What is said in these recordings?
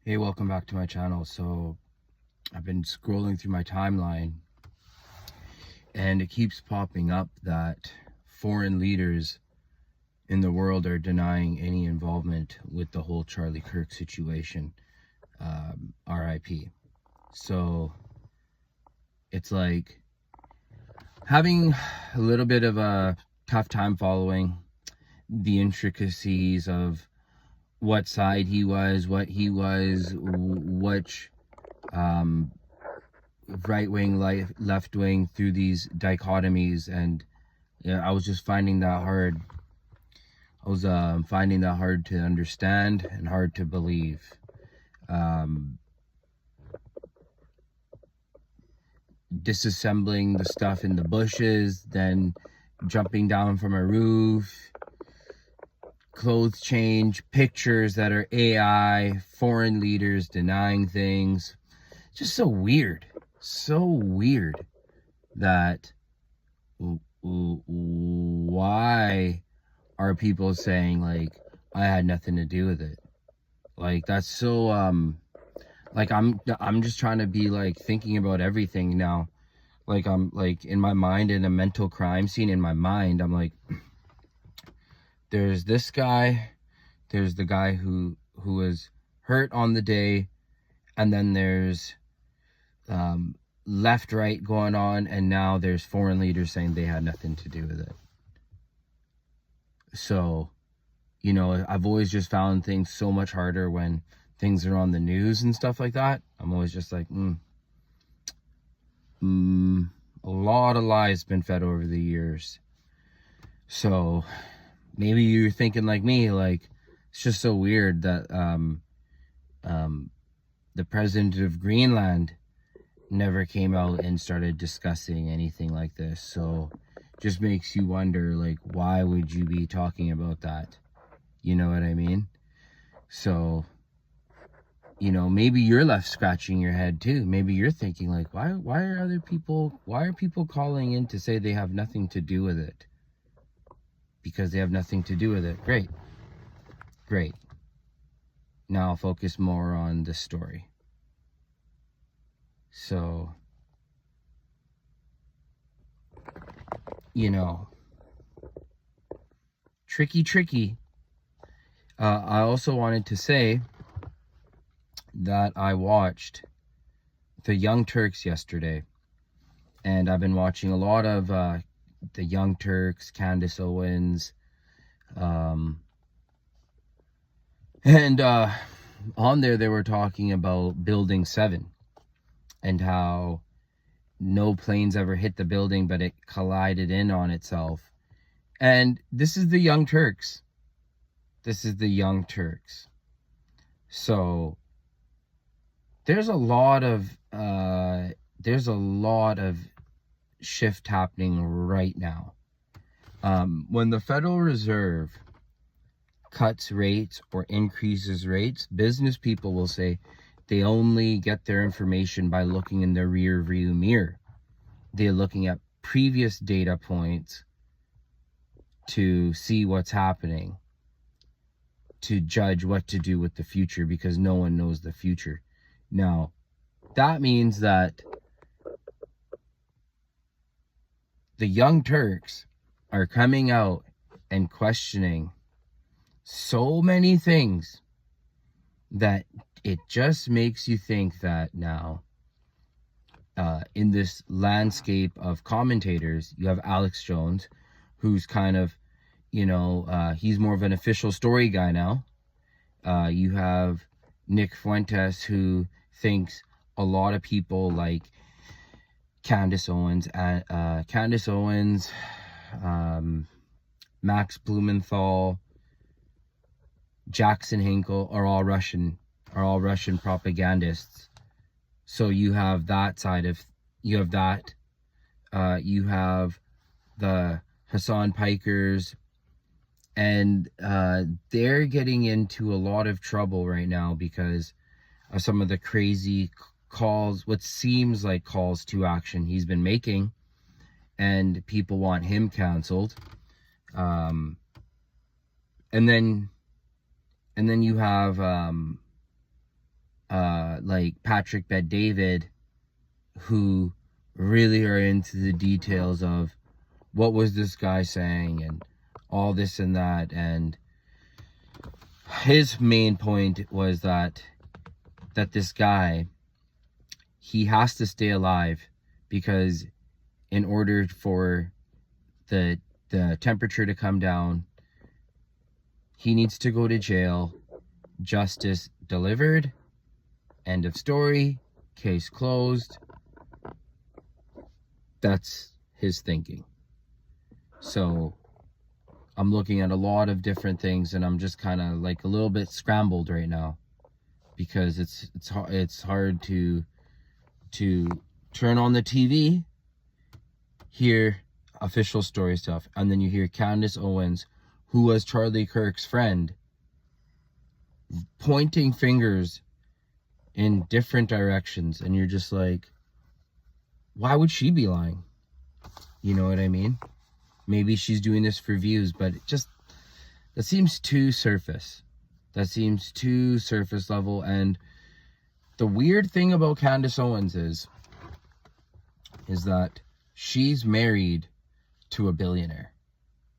Hey, welcome back to my channel. So I've been scrolling through my timeline and it keeps popping up that foreign leaders in the world are denying any involvement with the whole Charlie Kirk situation. RIP. So it's like having a little bit of a tough time following the intricacies of what side he was, what he was, which right wing, left wing, through these dichotomies. And I was just finding that hard. I was finding that hard to understand and hard to believe. Disassembling the stuff in the bushes, then jumping down from a roof, clothes change, pictures that are AI, foreign leaders denying things. Just so weird that why are people saying like I had nothing to do with it? Like that's so like I'm just trying to be like thinking about everything now. Like I'm like in my mind, in a mental crime scene in my mind, I'm like, there's this guy, there's the guy who was hurt on the day, and then there's left right going on, and now there's foreign leaders saying they had nothing to do with it. So, you know, I've always just found things so much harder when things are on the news and stuff like that. I'm always just like, a lot of lies been fed over the years. So maybe you're thinking like me, like it's just so weird that the president of Greenland never came out and started discussing anything like this. So just makes you wonder, like, why would you be talking about that? You know what I mean? So, you know, maybe you're left scratching your head too. Maybe you're thinking like, why are people calling in to say they have nothing to do with it? Because they have nothing to do with it. Great. Now I'll focus more on this story. So, you know, tricky. I also wanted to say that I watched the Young Turks yesterday, and I've been watching a lot of the Young Turks, Candace Owens, and on there they were talking about Building 7 and how no planes ever hit the building, but it collided in on itself. And this is the Young Turks. So there's a lot of shift happening right now. When the Federal Reserve cuts rates or increases rates, business people will say they only get their information by looking in the rear view mirror. They're looking at previous data points to see what's happening, to judge what to do with the future, because no one knows the future. Now, that means that the Young Turks are coming out and questioning so many things that it just makes you think that now, in this landscape of commentators, you have Alex Jones, who's kind of, you know, he's more of an official story guy now. You have Nick Fuentes, who thinks a lot of people like Candace Owens, Max Blumenthal, Jackson Hinkle are all Russian propagandists. So you have that side of, you have the Hassan Pikers, and they're getting into a lot of trouble right now because of some of the crazy calls, what seems like calls to action he's been making, and people want him canceled. And then you have like Patrick Bet-David, who really are into the details of what was this guy saying and all this and that. And his main point was that this guy, he has to stay alive because in order for the temperature to come down, he needs to go to jail. Justice delivered. End of story. Case closed. That's his thinking. So I'm looking at a lot of different things, and I'm just kind of like a little bit scrambled right now, because it's hard to turn on the TV, hear official story stuff, and then you hear Candace Owens, who was Charlie Kirk's friend, pointing fingers in different directions, and you're just like, why would she be lying? You know what I mean? Maybe she's doing this for views, but that seems too surface. That seems too surface level. And the weird thing about Candace Owens is that she's married to a billionaire,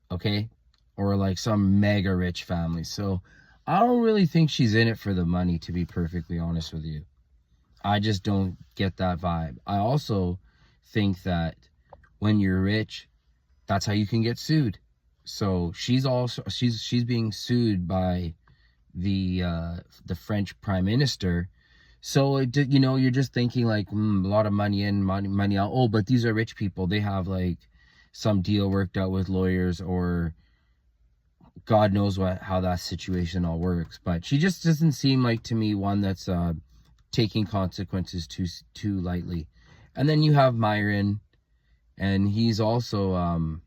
okay? Or like some mega rich family. So I don't really think she's in it for the money, to be perfectly honest with you. I just don't get that vibe. I also think that when you're rich, that's how you can get sued. So she's being sued by the French Prime Minister. So you're just thinking like, a lot of money in, money out. Oh, but these are rich people. They have like some deal worked out with lawyers, or God knows how that situation all works. But she just doesn't seem like, to me, one that's taking consequences too lightly. And then you have Myron, and he's also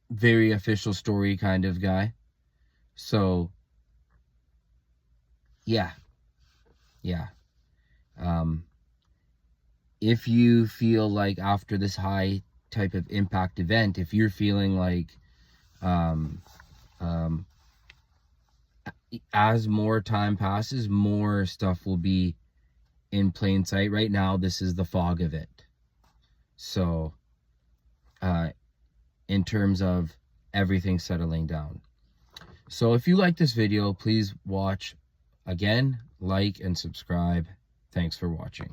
very official story kind of guy. So yeah. If you feel like after this high type of impact event, if you're feeling like as more time passes, more stuff will be in plain sight. Right now, this is the fog of it. So in terms of everything settling down. So if you like this video, please watch again, like and subscribe. Thanks for watching.